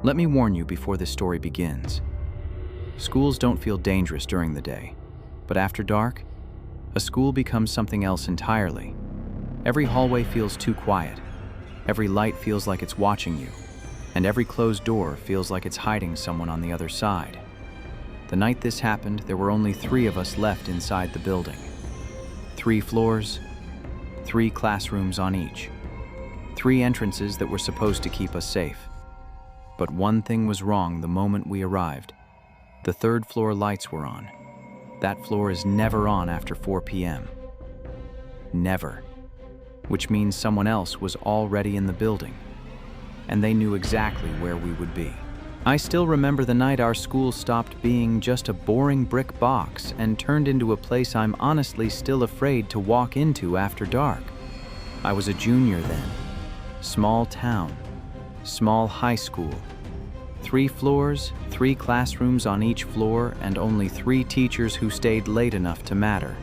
Let me warn you before this story begins. Schools don't feel dangerous during the day, but after dark, a school becomes something else entirely. Every hallway feels too quiet, every light feels like it's watching you, and every closed door feels like it's hiding someone on the other side. The night this happened, there were only 3 of us left inside the building. 3 floors, 3 classrooms on each. 3 entrances that were supposed to keep us safe. But one thing was wrong the moment we arrived. The 3rd floor lights were on. That floor is never on after 4 p.m. Never. Which means someone else was already in the building, and they knew exactly where we would be. I still remember the night our school stopped being just a boring brick box and turned into a place I'm honestly still afraid to walk into after dark. I was a junior then. Small town. Small high school. 3 floors, 3 classrooms on each floor, and only 3 teachers who stayed late enough to matter.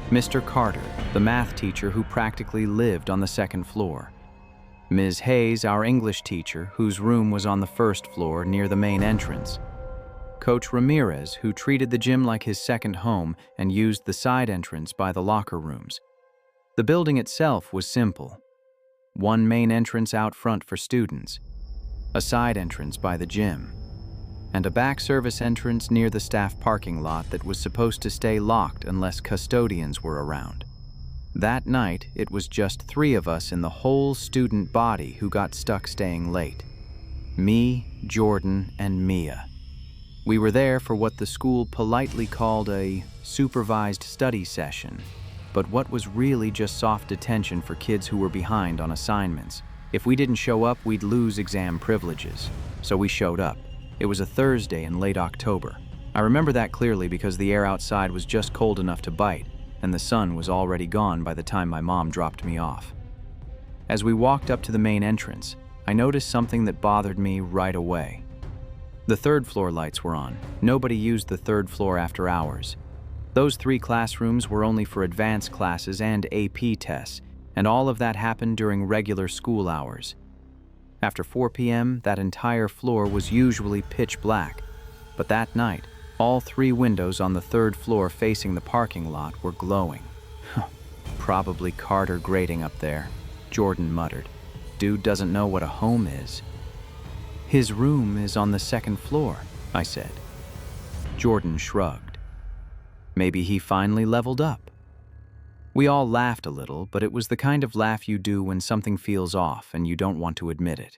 Mr. Carter, the math teacher who practically lived on the 2nd floor. Ms. Hayes, our English teacher, whose room was on the 1st floor near the main entrance. Coach Ramirez, who treated the gym like his second home and used the side entrance by the locker rooms. The building itself was simple. 1 main entrance out front for students, a side entrance by the gym, and a back service entrance near the staff parking lot that was supposed to stay locked unless custodians were around. That night, it was just 3 of us in the whole student body who got stuck staying late. Me, Jordan, and Mia. We were there for what the school politely called a supervised study session, but what was really just soft detention for kids who were behind on assignments. If we didn't show up, we'd lose exam privileges. So we showed up. It was a Thursday in late October. I remember that clearly because the air outside was just cold enough to bite, and the sun was already gone by the time my mom dropped me off. As we walked up to the main entrance, I noticed something that bothered me right away. The 3rd floor lights were on. Nobody used the 3rd floor after hours. Those 3 classrooms were only for advanced classes and AP tests, and all of that happened during regular school hours. After 4 p.m., that entire floor was usually pitch black, but that night, all 3 windows on the 3rd floor facing the parking lot were glowing. Probably Carter grading up there, Jordan muttered. Dude doesn't know what a home is. His room is on the 2nd floor, I said. Jordan shrugged. Maybe he finally leveled up. We all laughed a little, but it was the kind of laugh you do when something feels off and you don't want to admit it.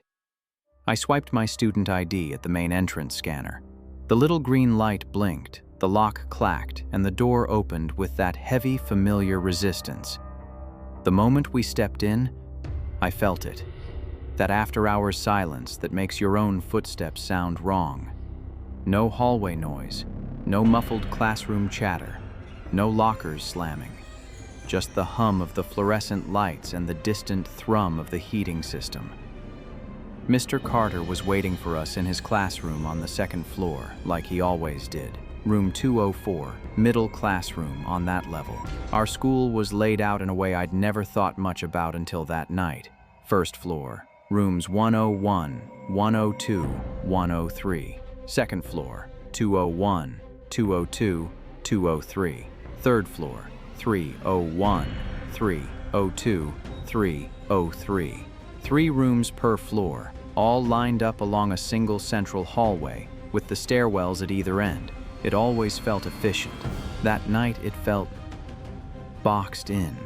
I swiped my student ID at the main entrance scanner. The little green light blinked, the lock clacked, and the door opened with that heavy, familiar resistance. The moment we stepped in, I felt it. That after-hours silence that makes your own footsteps sound wrong. No hallway noise, no muffled classroom chatter, no lockers slamming. Just the hum of the fluorescent lights and the distant thrum of the heating system. Mr. Carter was waiting for us in his classroom on the 2nd floor, like he always did. Room 204, middle classroom on that level. Our school was laid out in a way I'd never thought much about until that night. 1st floor, rooms 101, 102, 103. 2nd floor, 201, 202, 203. 3rd floor, 301, 302, 303. 3 rooms per floor, all lined up along a single central hallway, with the stairwells at either end. It always felt efficient. That night it felt boxed in.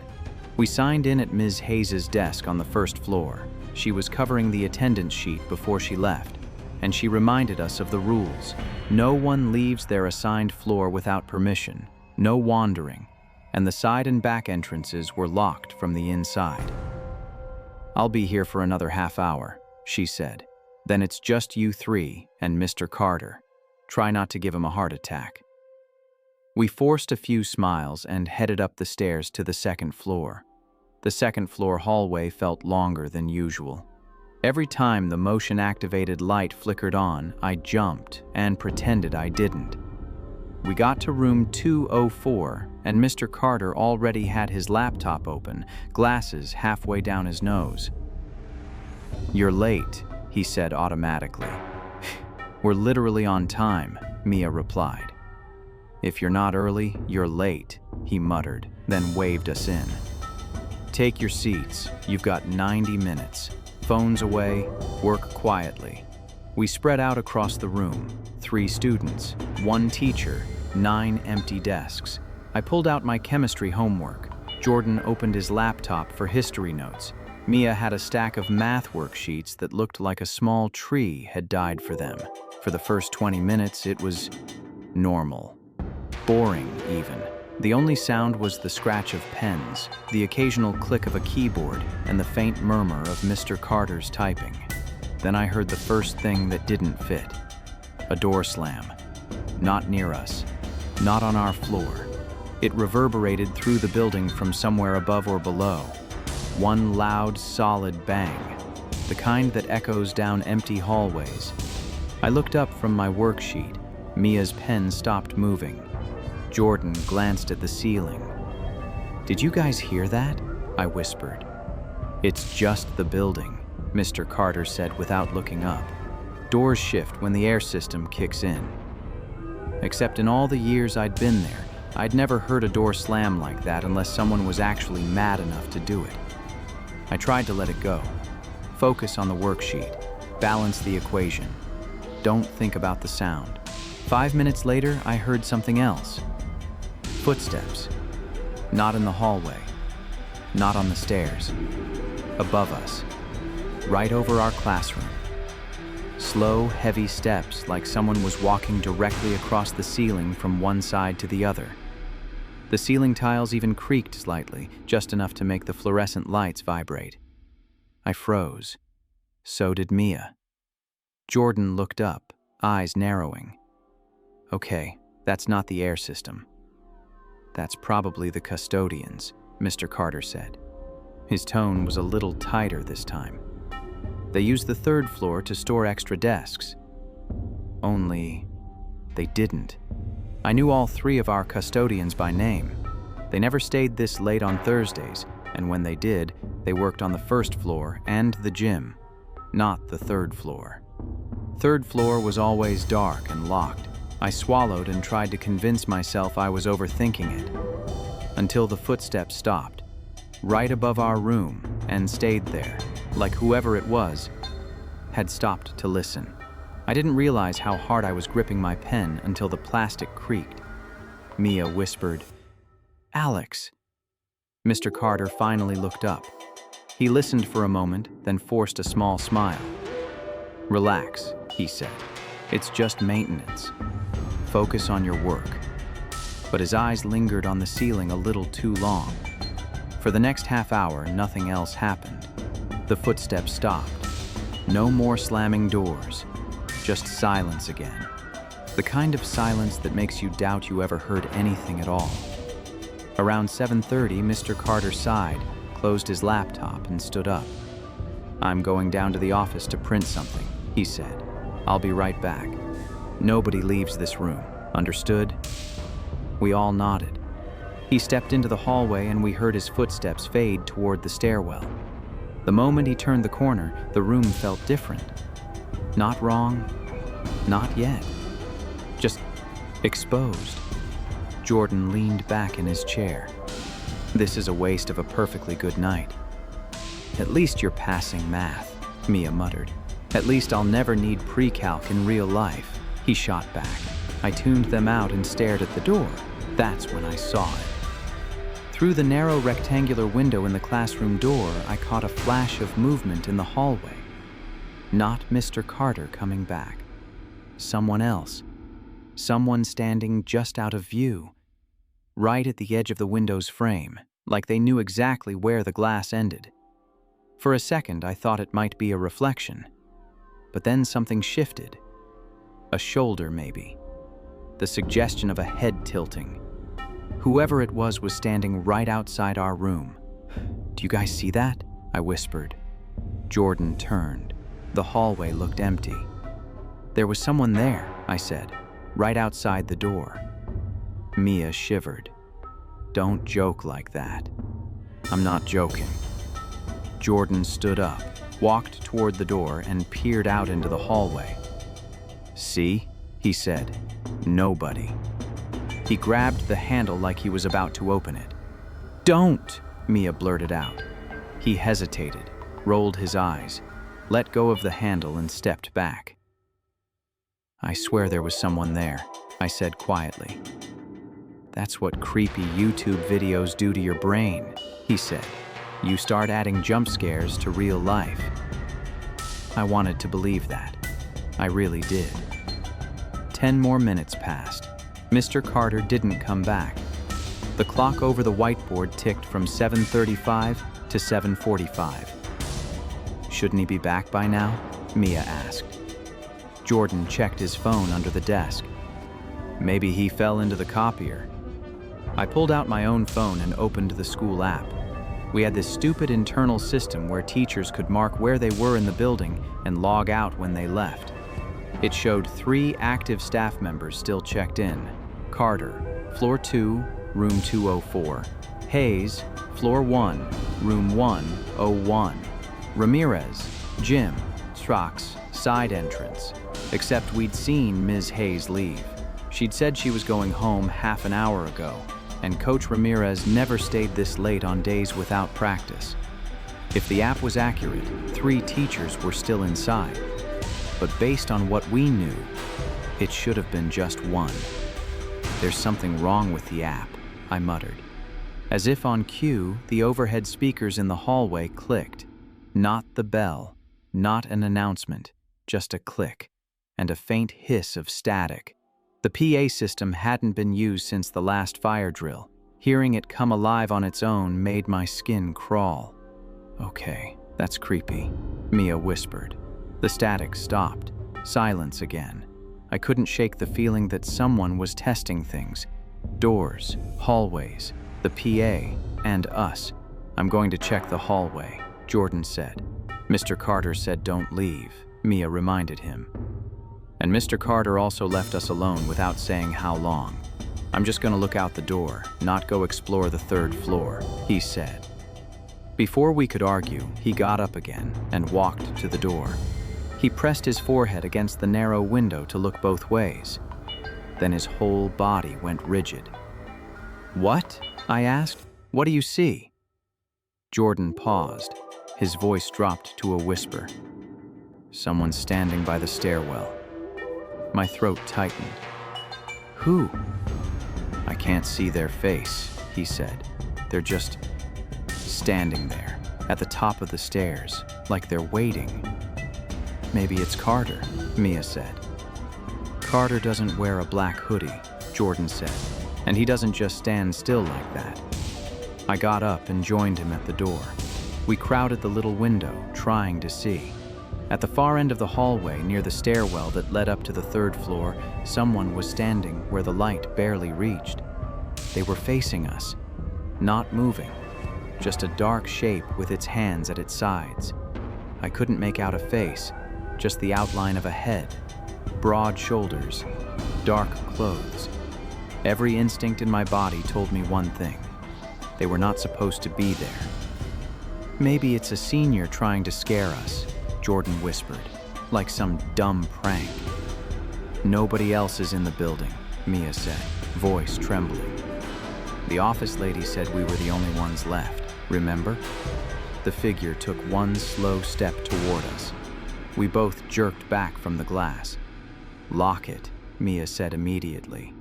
We signed in at Ms. Hayes' desk on the 1st floor. She was covering the attendance sheet before she left, and she reminded us of the rules. No one leaves their assigned floor without permission, no wandering, and the side and back entrances were locked from the inside. I'll be here for another half hour, she said. Then it's just you 3 and Mr. Carter. Try not to give him a heart attack. We forced a few smiles and headed up the stairs to the 2nd floor. The 2nd floor hallway felt longer than usual. Every time the motion-activated light flickered on, I jumped and pretended I didn't. We got to room 204, and Mr. Carter already had his laptop open, glasses halfway down his nose. "You're late," he said automatically. "We're literally on time," Mia replied. "If you're not early, you're late," he muttered, then waved us in. "Take your seats. You've got 90 minutes. Phones away, work quietly." We spread out across the room. 3 students, 1 teacher, 9 empty desks. I pulled out my chemistry homework. Jordan opened his laptop for history notes. Mia had a stack of math worksheets that looked like a small tree had died for them. For the first 20 minutes, it was normal. Boring, even. The only sound was the scratch of pens, the occasional click of a keyboard, and the faint murmur of Mr. Carter's typing. Then I heard the first thing that didn't fit. A door slam. Not near us. Not on our floor. It reverberated through the building from somewhere above or below. One loud, solid bang. The kind that echoes down empty hallways. I looked up from my worksheet. Mia's pen stopped moving. Jordan glanced at the ceiling. "Did you guys hear that?" I whispered. "It's just the building," Mr. Carter said without looking up. "Doors shift when the air system kicks in." Except in all the years I'd been there, I'd never heard a door slam like that unless someone was actually mad enough to do it. I tried to let it go. Focus on the worksheet. Balance the equation. Don't think about the sound. 5 minutes later, I heard something else. Footsteps. Not in the hallway. Not on the stairs. Above us. Right over our classroom. Slow, heavy steps like someone was walking directly across the ceiling from one side to the other. The ceiling tiles even creaked slightly, just enough to make the fluorescent lights vibrate. I froze. So did Mia. Jordan looked up, eyes narrowing. "Okay, that's not the air system." "That's probably the custodians," Mr. Carter said. His tone was a little tighter this time. "They use the 3rd floor to store extra desks." Only they didn't. I knew all 3 of our custodians by name. They never stayed this late on Thursdays, and when they did, they worked on the 1st floor and the gym, not the 3rd floor. 3rd floor was always dark and locked. I swallowed and tried to convince myself I was overthinking it, until the footsteps stopped, right above our room, and stayed there, like whoever it was had stopped to listen. I didn't realize how hard I was gripping my pen until the plastic creaked. Mia whispered, "Alex." Mr. Carter finally looked up. He listened for a moment, then forced a small smile. "Relax," he said. "It's just maintenance. Focus on your work." But his eyes lingered on the ceiling a little too long. For the next half hour, nothing else happened. The footsteps stopped. No more slamming doors. Just silence again. The kind of silence that makes you doubt you ever heard anything at all. Around 7:30, Mr. Carter sighed, closed his laptop, and stood up. "I'm going down to the office to print something," he said. "I'll be right back. Nobody leaves this room. Understood?" We all nodded. He stepped into the hallway and we heard his footsteps fade toward the stairwell. The moment he turned the corner, the room felt different. Not wrong, not yet. Just exposed. Jordan leaned back in his chair. "This is a waste of a perfectly good night." "At least you're passing math," Mia muttered. "At least I'll never need pre-calc in real life." He shot back. I tuned them out and stared at the door. That's when I saw it. Through the narrow rectangular window in the classroom door, I caught a flash of movement in the hallway. Not Mr. Carter coming back. Someone else. Someone standing just out of view. Right at the edge of the window's frame, like they knew exactly where the glass ended. For a second, I thought it might be a reflection. But then something shifted. A shoulder, maybe. The suggestion of a head tilting. Whoever it was standing right outside our room. "Do you guys see that?" I whispered. Jordan turned. The hallway looked empty. "There was someone there," I said, "right outside the door." Mia shivered. "Don't joke like that." "I'm not joking." Jordan stood up, walked toward the door, and peered out into the hallway. "See?" he said. "Nobody." He grabbed the handle like he was about to open it. "Don't!" Mia blurted out. He hesitated, rolled his eyes, let go of the handle and stepped back. "I swear there was someone there," I said quietly. "That's what creepy YouTube videos do to your brain," he said. "You start adding jump scares to real life." I wanted to believe that. I really did. 10 more minutes passed. Mr. Carter didn't come back. The clock over the whiteboard ticked from 7:35 to 7:45. "Shouldn't he be back by now?" Mia asked. Jordan checked his phone under the desk. "Maybe he fell into the copier." I pulled out my own phone and opened the school app. We had this stupid internal system where teachers could mark where they were in the building and log out when they left. It showed 3 active staff members still checked in. Carter, floor 2, room 204. Hayes, floor 1, room 101. Ramirez, gym, Strox, side entrance. Except we'd seen Ms. Hayes leave. She'd said she was going home half an hour ago, and Coach Ramirez never stayed this late on days without practice. If the app was accurate, 3 teachers were still inside. But based on what we knew, it should have been just 1. "There's something wrong with the app," I muttered. As if on cue, the overhead speakers in the hallway clicked. Not the bell, not an announcement, just a click, and a faint hiss of static. The PA system hadn't been used since the last fire drill. Hearing it come alive on its own made my skin crawl. "Okay, that's creepy," Mia whispered. The static stopped. Silence again. I couldn't shake the feeling that someone was testing things. Doors, hallways, the PA, and us. "I'm going to check the hallway," Jordan said. "Mr. Carter said don't leave," Mia reminded him. "And Mr. Carter also left us alone without saying how long. I'm just going to look out the door, not go explore the 3rd floor," he said. Before we could argue, he got up again and walked to the door. He pressed his forehead against the narrow window to look both ways. Then his whole body went rigid. "What?" I asked. "What do you see?" Jordan paused. His voice dropped to a whisper. "Someone standing by the stairwell." My throat tightened. "Who?" "I can't see their face," he said. "They're just standing there, at the top of the stairs, like they're waiting." "Maybe it's Carter," Mia said. "Carter doesn't wear a black hoodie," Jordan said, "and he doesn't just stand still like that." I got up and joined him at the door. We crowded the little window, trying to see. At the far end of the hallway, near the stairwell that led up to the 3rd floor, someone was standing where the light barely reached. They were facing us, not moving, just a dark shape with its hands at its sides. I couldn't make out a face, just the outline of a head, broad shoulders, dark clothes. Every instinct in my body told me one thing: they were not supposed to be there. "Maybe it's a senior trying to scare us," Jordan whispered, "like some dumb prank." "Nobody else is in the building," Mia said, voice trembling. "The office lady said we were the only ones left, remember?" The figure took one slow step toward us. We both jerked back from the glass. "Lock it," Mia said immediately.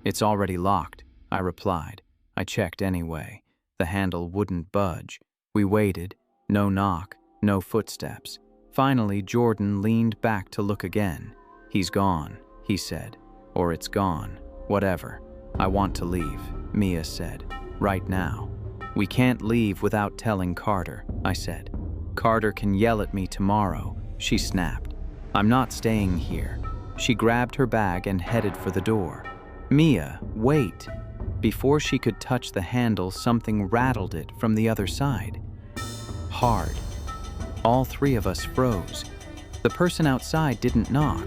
"It's already locked," I replied. I checked anyway. The handle wouldn't budge. We waited. No knock, no footsteps. Finally, Jordan leaned back to look again. "He's gone," he said. "Or it's gone. Whatever. I want to leave," Mia said. "Right now." "We can't leave without telling Carter," I said. "Carter can yell at me tomorrow," she snapped. "I'm not staying here." She grabbed her bag and headed for the door. "Mia, wait." Before she could touch the handle, something rattled it from the other side. Hard. All 3 of us froze. The person outside didn't knock.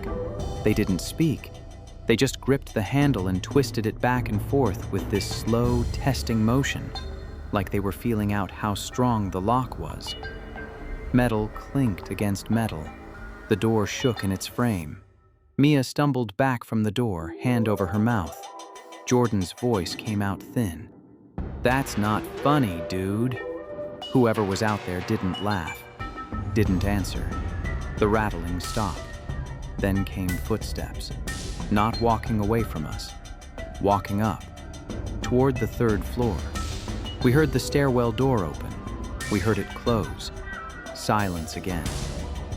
They didn't speak. They just gripped the handle and twisted it back and forth with this slow, testing motion, like they were feeling out how strong the lock was. Metal clinked against metal. The door shook in its frame. Mia stumbled back from the door, hand over her mouth. Jordan's voice came out thin. "That's not funny, dude." Whoever was out there didn't laugh, didn't answer. The rattling stopped. Then came footsteps, not walking away from us, walking up, toward the third floor. We heard the stairwell door open. We heard it close. Silence again.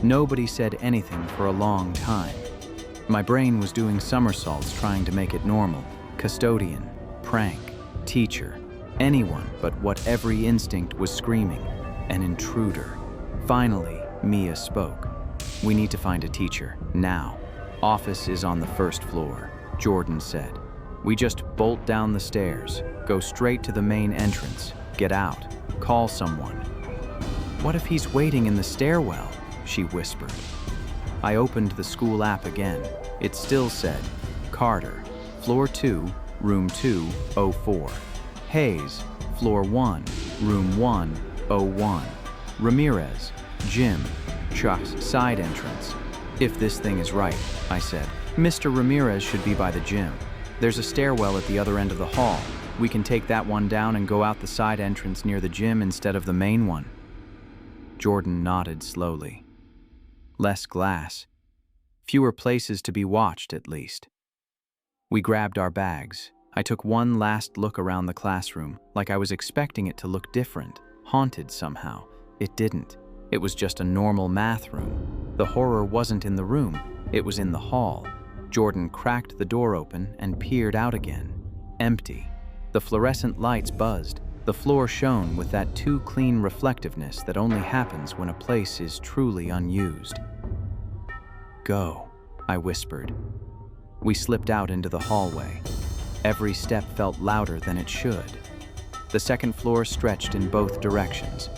Nobody said anything for a long time. My brain was doing somersaults trying to make it normal. Custodian, prank, teacher, anyone but what every instinct was screaming. An intruder. Finally, Mia spoke. "We need to find a teacher, now. Office is on the first floor," Jordan said. "We just bolt down the stairs, go straight to the main entrance, get out, call someone." "What if he's waiting in the stairwell?" she whispered. I opened the school app again. It still said, Carter, floor 2, room 204. Hayes, floor 1, room 101. Ramirez, gym, Chuck's side entrance. "If this thing is right," I said, "Mr. Ramirez should be by the gym. There's a stairwell at the other end of the hall. We can take that one down and go out the side entrance near the gym instead of the main one." Jordan nodded slowly. Less glass. Fewer places to be watched, at least. We grabbed our bags. I took one last look around the classroom, like I was expecting it to look different, haunted somehow. It didn't. It was just a normal math room. The horror wasn't in the room. It was in the hall. Jordan cracked the door open and peered out again. Empty. The fluorescent lights buzzed. The floor shone with that too clean reflectiveness that only happens when a place is truly unused. "Go," I whispered. We slipped out into the hallway. Every step felt louder than it should. The second floor stretched in both directions.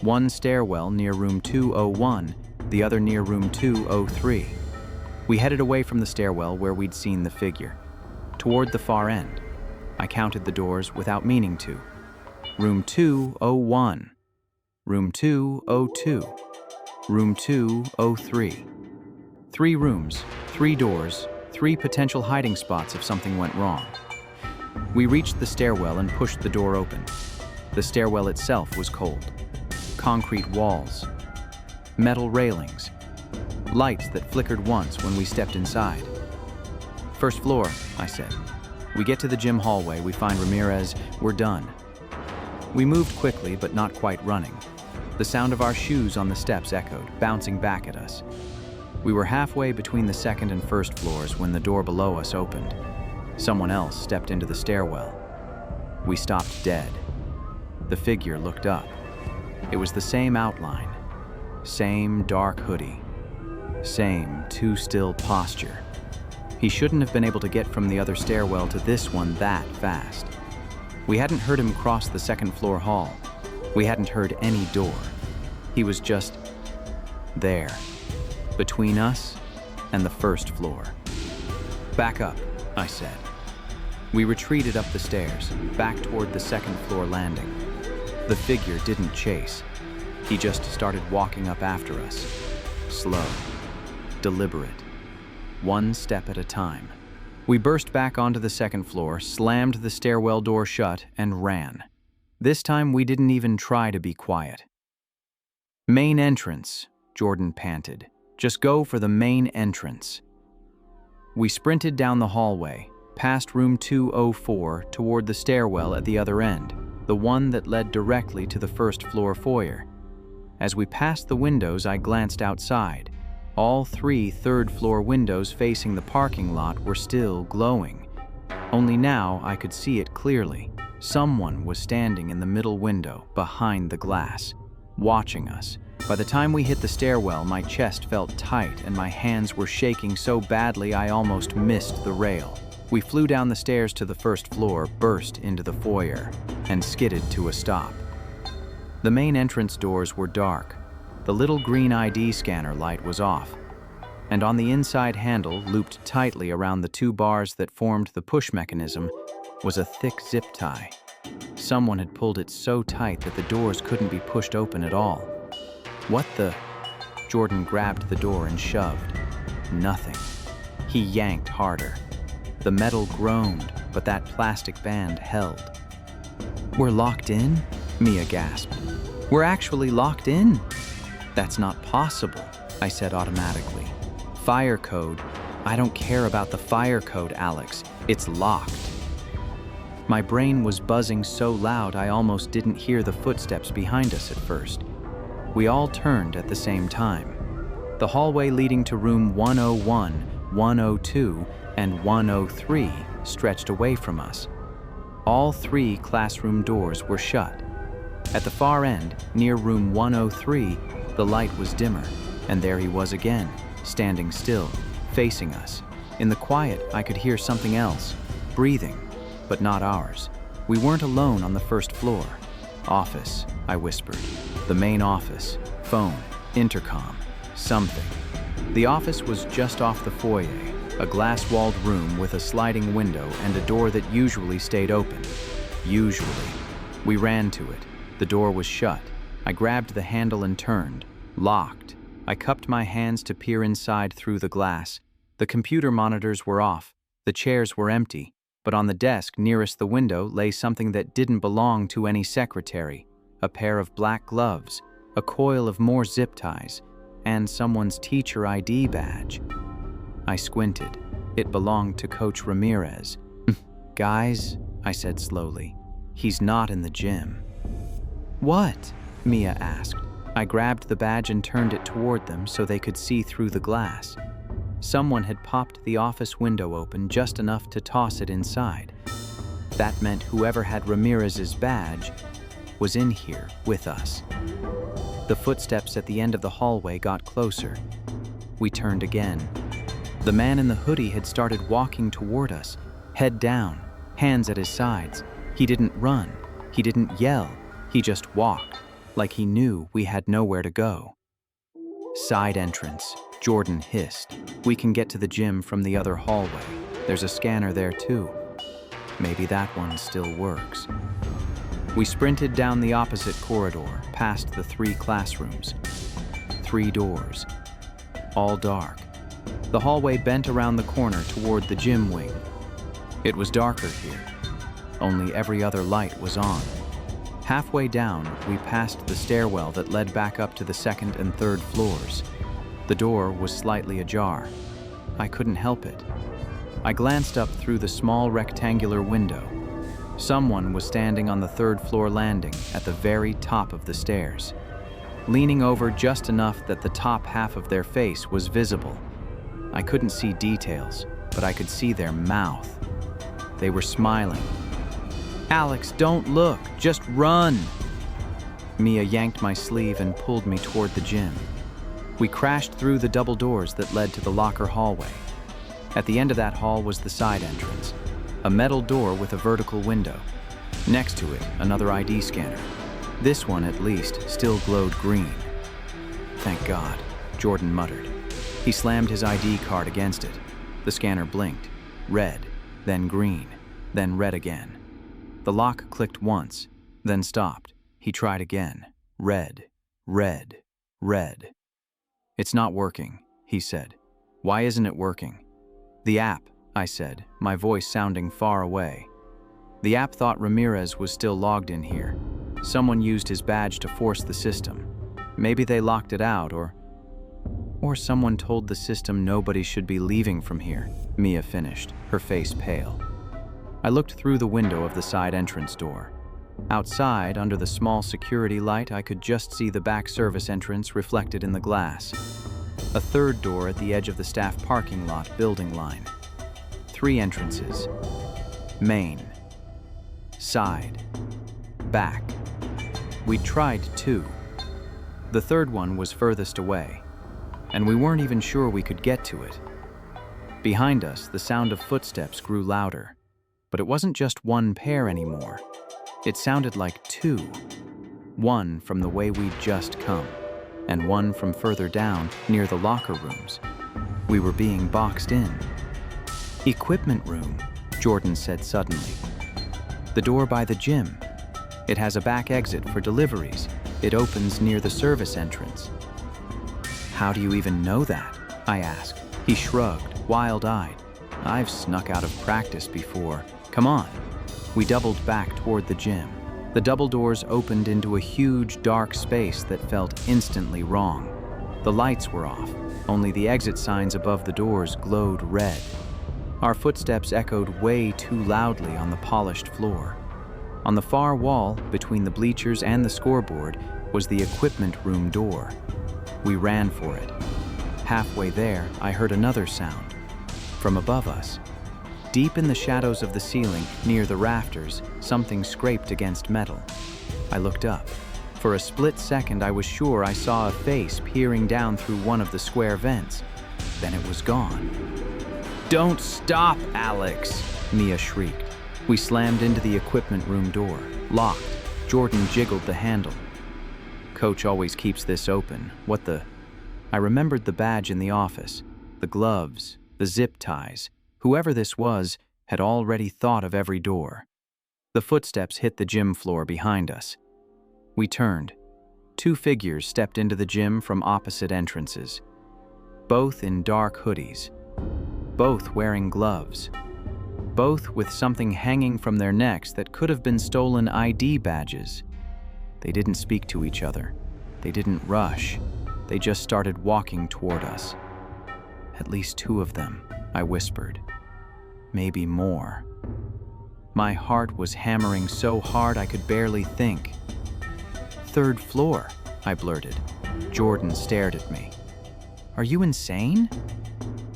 One stairwell near room 201, the other near room 203. We headed away from the stairwell where we'd seen the figure, toward the far end. I counted the doors without meaning to. Room 201, room 202, room 203. 3 rooms, 3 doors, 3 potential hiding spots if something went wrong. We reached the stairwell and pushed the door open. The stairwell itself was cold. Concrete walls, metal railings, lights that flickered once when we stepped inside. "First floor," I said. "We get to the gym hallway, we find Ramirez, we're done." We moved quickly, but not quite running. The sound of our shoes on the steps echoed, bouncing back at us. We were halfway between the second and first floors when the door below us opened. Someone else stepped into the stairwell. We stopped dead. The figure looked up. It was the same outline, same dark hoodie, same too still posture. He shouldn't have been able to get from the other stairwell to this one that fast. We hadn't heard him cross the second floor hall. We hadn't heard any door. He was just there, between us and the first floor. "Back up," I said. We retreated up the stairs, back toward the second floor landing. The figure didn't chase. He just started walking up after us. Slow, deliberate, one step at a time. We burst back onto the second floor, slammed the stairwell door shut, and ran. This time we didn't even try to be quiet. "Main entrance," Jordan panted. "Just go for the main entrance." We sprinted down the hallway, past room 204 toward the stairwell at the other end, the one that led directly to the first floor foyer. As we passed the windows, I glanced outside. All 3 third-floor windows facing the parking lot were still glowing. Only now I could see it clearly. Someone was standing in the middle window, behind the glass, watching us. By the time we hit the stairwell, my chest felt tight and my hands were shaking so badly I almost missed the rail. We flew down the stairs to the first floor, burst into the foyer, and skidded to a stop. The main entrance doors were dark. The little green ID scanner light was off, and on the inside handle, looped tightly around the 2 bars that formed the push mechanism, was a thick zip tie. Someone had pulled it so tight that the doors couldn't be pushed open at all. "What the?" Jordan grabbed the door and shoved. Nothing. He yanked harder. The metal groaned, but that plastic band held. "We're locked in?" Mia gasped. "We're actually locked in?" "That's not possible," I said automatically. "Fire code. I don't care about the fire code, Alex. It's locked." My brain was buzzing so loud I almost didn't hear the footsteps behind us at first. We all turned at the same time. The hallway leading to room 101, 102, and 103 stretched away from us. All 3 classroom doors were shut. At the far end, near room 103, the light was dimmer, and there he was again, standing still, facing us. In the quiet, I could hear something else, breathing, but not ours. We weren't alone on the first floor. "Office," I whispered. "The main office. Phone. Intercom. Something." The office was just off the foyer, a glass-walled room with a sliding window and a door that usually stayed open. Usually. We ran to it. The door was shut. I grabbed the handle and turned. Locked. I cupped my hands to peer inside through the glass. The computer monitors were off. The chairs were empty. But on the desk nearest the window lay something that didn't belong to any secretary. A pair of black gloves, a coil of more zip ties, and someone's teacher ID badge. I squinted. It belonged to Coach Ramirez. "Guys," I said slowly, "he's not in the gym." "What?" Mia asked. I grabbed the badge and turned it toward them so they could see through the glass. Someone had popped the office window open just enough to toss it inside. That meant whoever had Ramirez's badge was in here with us. The footsteps at the end of the hallway got closer. We turned again. The man in the hoodie had started walking toward us, head down, hands at his sides. He didn't run. He didn't yell. He just walked, like he knew we had nowhere to go. "Side entrance," Jordan hissed. "We can get to the gym from the other hallway. There's a scanner there too. Maybe that one still works." We sprinted down the opposite corridor, past the 3 classrooms. 3 doors. All dark. The hallway bent around the corner toward the gym wing. It was darker here. Only every other light was on. Halfway down, we passed the stairwell that led back up to the 2nd and 3rd floors. The door was slightly ajar. I couldn't help it. I glanced up through the small rectangular window. Someone was standing on the 3rd floor landing at the very top of the stairs, leaning over just enough that the top half of their face was visible. I couldn't see details, but I could see their mouth. They were smiling. "Alex, don't look, just run!" Mia yanked my sleeve and pulled me toward the gym. We crashed through the double doors that led to the locker hallway. At the end of that hall was the side entrance, a metal door with a vertical window. Next to it, another ID scanner. This one, at least, still glowed green. "Thank God," Jordan muttered. He slammed his ID card against it. The scanner blinked. Red, then green, then red again. The lock clicked once, then stopped. He tried again. Red, red, red. "It's not working," he said. "Why isn't it working?" "The app," I said, my voice sounding far away. The app thought Ramirez was still logged in here. Someone used his badge to force the system. Maybe they locked it out, or someone told the system nobody should be leaving from here, Mia finished, her face pale. I looked through the window of the side entrance door. Outside, under the small security light, I could just see the back service entrance reflected in the glass. A 3rd door at the edge of the staff parking lot building line. 3 entrances. Main. Side. Back. We'd tried 2. The 3rd one was furthest away, and we weren't even sure we could get to it. Behind us, the sound of footsteps grew louder, but it wasn't just one pair anymore. It sounded like 2. One from the way we'd just come, and one from further down near the locker rooms. We were being boxed in. "Equipment room," Jordan said suddenly. "The door by the gym. It has a back exit for deliveries. It opens near the service entrance." "How do you even know that?" I asked. He shrugged. wild-eyed. "I've snuck out of practice before. Come on." We doubled back toward the gym. The double doors opened into a huge, dark space that felt instantly wrong. The lights were off. Only the exit signs above the doors glowed red. Our footsteps echoed way too loudly on the polished floor. On the far wall, between the bleachers and the scoreboard, was the equipment room door. We ran for it. Halfway there, I heard another sound. From above us. Deep in the shadows of the ceiling, near the rafters, something scraped against metal. I looked up. For a split second, I was sure I saw a face peering down through one of the square vents. Then it was gone. "Don't stop, Alex!" Mia shrieked. We slammed into the equipment room door. Locked. Jordan jiggled the handle. "Coach always keeps this open. What the—" I remembered the badge in the office, the gloves, the zip ties. Whoever this was had already thought of every door. The footsteps hit the gym floor behind us. We turned. Two figures stepped into the gym from opposite entrances. Both in dark hoodies. Both wearing gloves. Both with something hanging from their necks that could have been stolen ID badges. They didn't speak to each other. They didn't rush. They just started walking toward us. "At least two of them," I whispered. "Maybe more." My heart was hammering so hard I could barely think. "Third floor," I blurted. Jordan stared at me. "Are you insane?"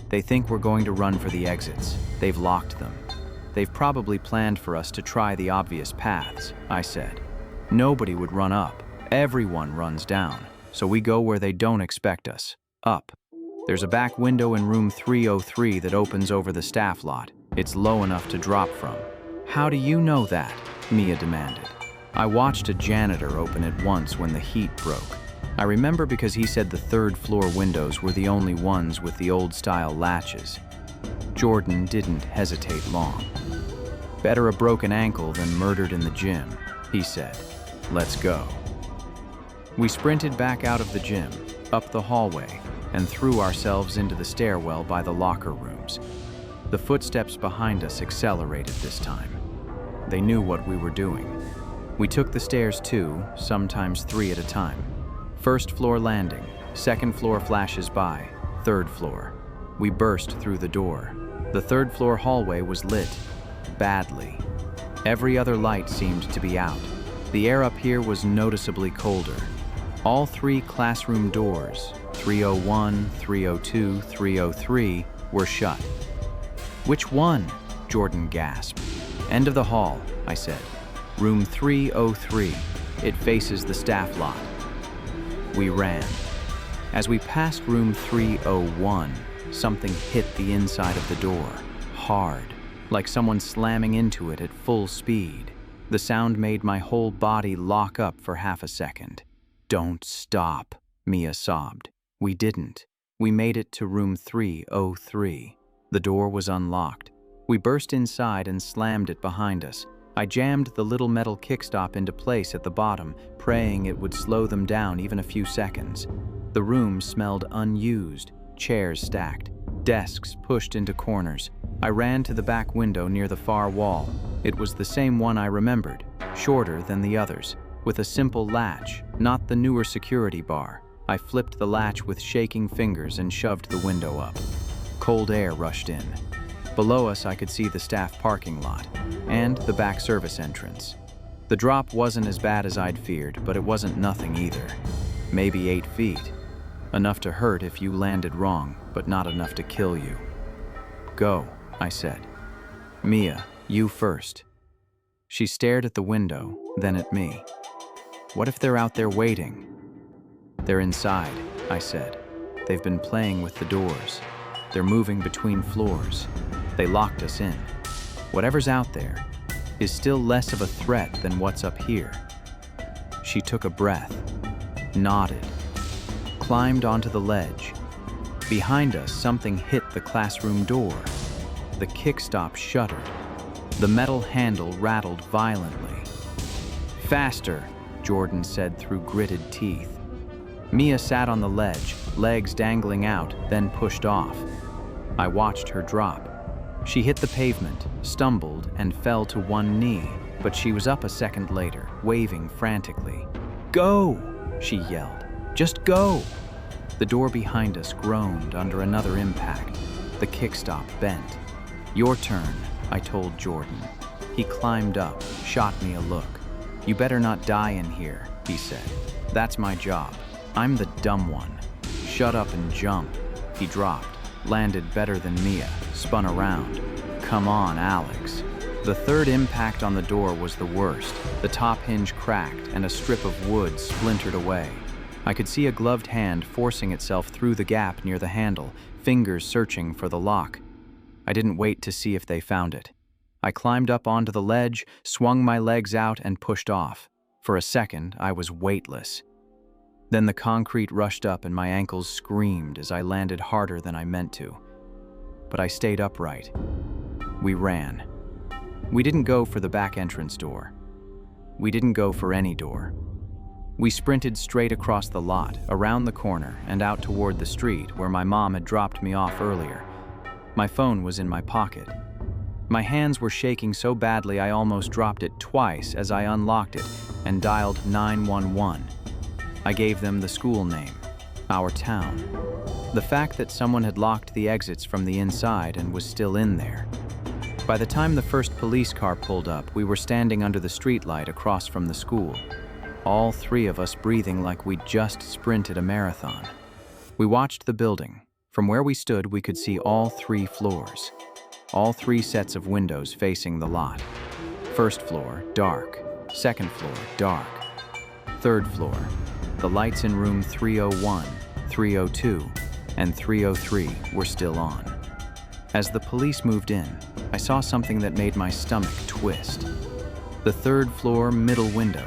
"They think we're going to run for the exits. They've locked them. They've probably planned for us to try the obvious paths," I said. "Nobody would run up. Everyone runs down. So we go where they don't expect us. Up. There's a back window in room 303 that opens over the staff lot. It's low enough to drop from." "How do you know that?" Mia demanded. "I watched a janitor open it once when the heat broke. I remember because he said the third floor windows were the only ones with the old-style latches." Jordan didn't hesitate long. "Better a broken ankle than murdered in the gym," he said. "Let's go." We sprinted back out of the gym, up the hallway, and threw ourselves into the stairwell by the locker rooms. The footsteps behind us accelerated this time. They knew what we were doing. We took the stairs 2, sometimes 3 at a time. First floor landing, second floor flashes by, third floor. We burst through the door. The third floor hallway was lit. Badly. Every other light seemed to be out. The air up here was noticeably colder. All 3 classroom doors, 301, 302, 303, were shut. "Which one?" Jordan gasped. "End of the hall," I said. "Room 303. It faces the staff lot." We ran. As we passed room 301, something hit the inside of the door, hard, like someone slamming into it at full speed. The sound made my whole body lock up for half a second. "Don't stop," Mia sobbed. We didn't. We made it to room 303. The door was unlocked. We burst inside and slammed it behind us. I jammed the little metal kickstop into place at the bottom, praying it would slow them down even a few seconds. The room smelled unused, chairs stacked, desks pushed into corners. I ran to the back window near the far wall. It was the same one I remembered, shorter than the others, with a simple latch, not the newer security bar. I flipped the latch with shaking fingers and shoved the window up. Cold air rushed in. Below us, I could see the staff parking lot and the back service entrance. The drop wasn't as bad as I'd feared, but it wasn't nothing either. Maybe 8 feet. Enough to hurt if you landed wrong, but not enough to kill you. "Go," I said. "Mia, you first." She stared at the window, then at me. "What if they're out there waiting?" "They're inside," I said. "They've been playing with the doors. They're moving between floors. They locked us in. Whatever's out there is still less of a threat than what's up here." She took a breath, nodded, climbed onto the ledge. Behind us, something hit the classroom door. The kickstop shuddered. The metal handle rattled violently. "Faster," Jordan said through gritted teeth. Mia sat on the ledge, legs dangling out, then pushed off. I watched her drop. She hit the pavement, stumbled, and fell to one knee, but she was up a second later, waving frantically. "Go!" she yelled. "Just go!" The door behind us groaned under another impact. The kickstop bent. "Your turn," I told Jordan. He climbed up, shot me a look. "You better not die in here," he said. "That's my job. I'm the dumb one." "Shut up and jump." He dropped, landed better than Mia, spun around. "Come on, Alex." The third impact on the door was the worst. The top hinge cracked and a strip of wood splintered away. I could see a gloved hand forcing itself through the gap near the handle, fingers searching for the lock. I didn't wait to see if they found it. I climbed up onto the ledge, swung my legs out, and pushed off. For a second, I was weightless. Then the concrete rushed up and my ankles screamed as I landed harder than I meant to. But I stayed upright. We ran. We didn't go for the back entrance door. We didn't go for any door. We sprinted straight across the lot, around the corner, and out toward the street where my mom had dropped me off earlier. My phone was in my pocket. My hands were shaking so badly I almost dropped it twice as I unlocked it and dialed 911. I gave them the school name, our town. The fact that someone had locked the exits from the inside and was still in there. By the time the first police car pulled up, we were standing under the streetlight across from the school. All three of us breathing like we'd just sprinted a marathon. We watched the building. From where we stood, we could see all 3 floors. All 3 sets of windows facing the lot. First floor, dark. Second floor, dark. Third floor, the lights in room 301, 302, and 303 were still on. As the police moved in, I saw something that made my stomach twist. The third floor middle window,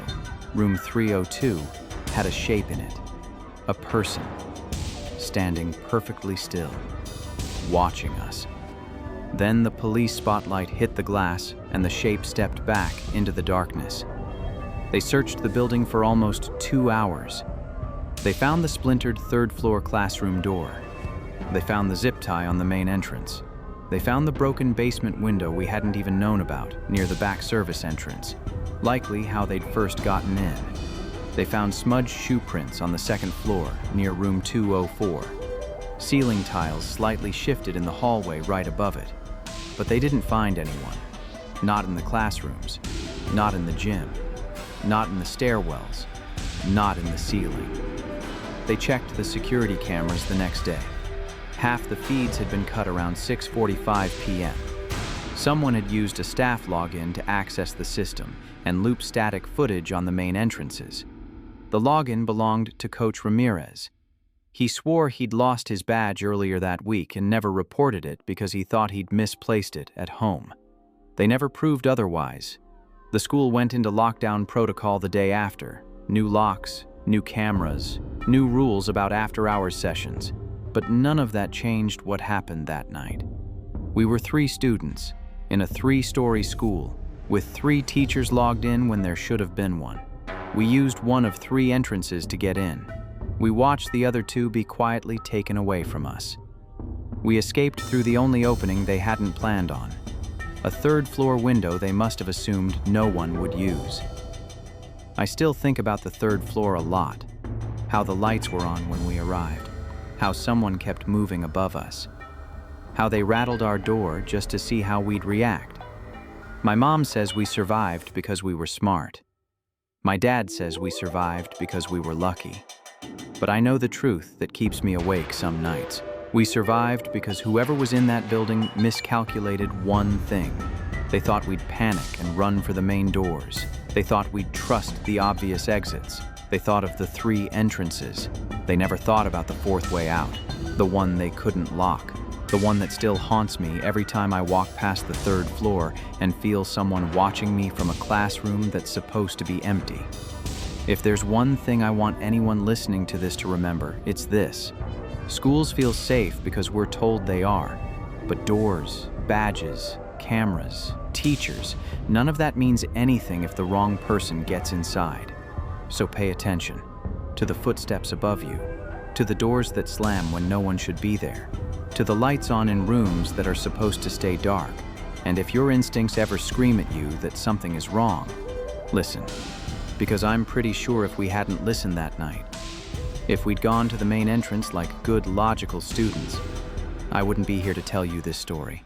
room 302, had a shape in it. A person, standing perfectly still, watching us. Then the police spotlight hit the glass and the shape stepped back into the darkness. They searched the building for almost 2 hours. They found the splintered third-floor classroom door. They found the zip tie on the main entrance. They found the broken basement window we hadn't even known about near the back service entrance, likely how they'd first gotten in. They found smudged shoe prints on the second floor near room 204. Ceiling tiles slightly shifted in the hallway right above it. But they didn't find anyone. Not in the classrooms, not in the gym, not in the stairwells, not in the ceiling. They checked the security cameras the next day. Half the feeds had been cut around 6:45 p.m. Someone had used a staff login to access the system and loop static footage on the main entrances. The login belonged to Coach Ramirez. He swore he'd lost his badge earlier that week and never reported it because he thought he'd misplaced it at home. They never proved otherwise. The school went into lockdown protocol the day after. New locks, new cameras, new rules about after-hours sessions. But none of that changed what happened that night. We were 3 students in a 3-story school with 3 teachers logged in when there should have been one. We used one of 3 entrances to get in. We watched the other 2 be quietly taken away from us. We escaped through the only opening they hadn't planned on, a 3rd-floor window they must have assumed no one would use. I still think about the 3rd floor a lot, how the lights were on when we arrived, how someone kept moving above us, how they rattled our door just to see how we'd react. My mom says we survived because we were smart. My dad says we survived because we were lucky. But I know the truth that keeps me awake some nights. We survived because whoever was in that building miscalculated one thing. They thought we'd panic and run for the main doors. They thought we'd trust the obvious exits. They thought of the 3 entrances. They never thought about the 4th way out, the one they couldn't lock, the one that still haunts me every time I walk past the 3rd floor and feel someone watching me from a classroom that's supposed to be empty. If there's one thing I want anyone listening to this to remember, it's this. Schools feel safe because we're told they are. But doors, badges, cameras, teachers, none of that means anything if the wrong person gets inside. So pay attention to the footsteps above you, to the doors that slam when no one should be there, to the lights on in rooms that are supposed to stay dark. And if your instincts ever scream at you that something is wrong, listen, because I'm pretty sure if we hadn't listened that night, if we'd gone to the main entrance like good, logical students, I wouldn't be here to tell you this story.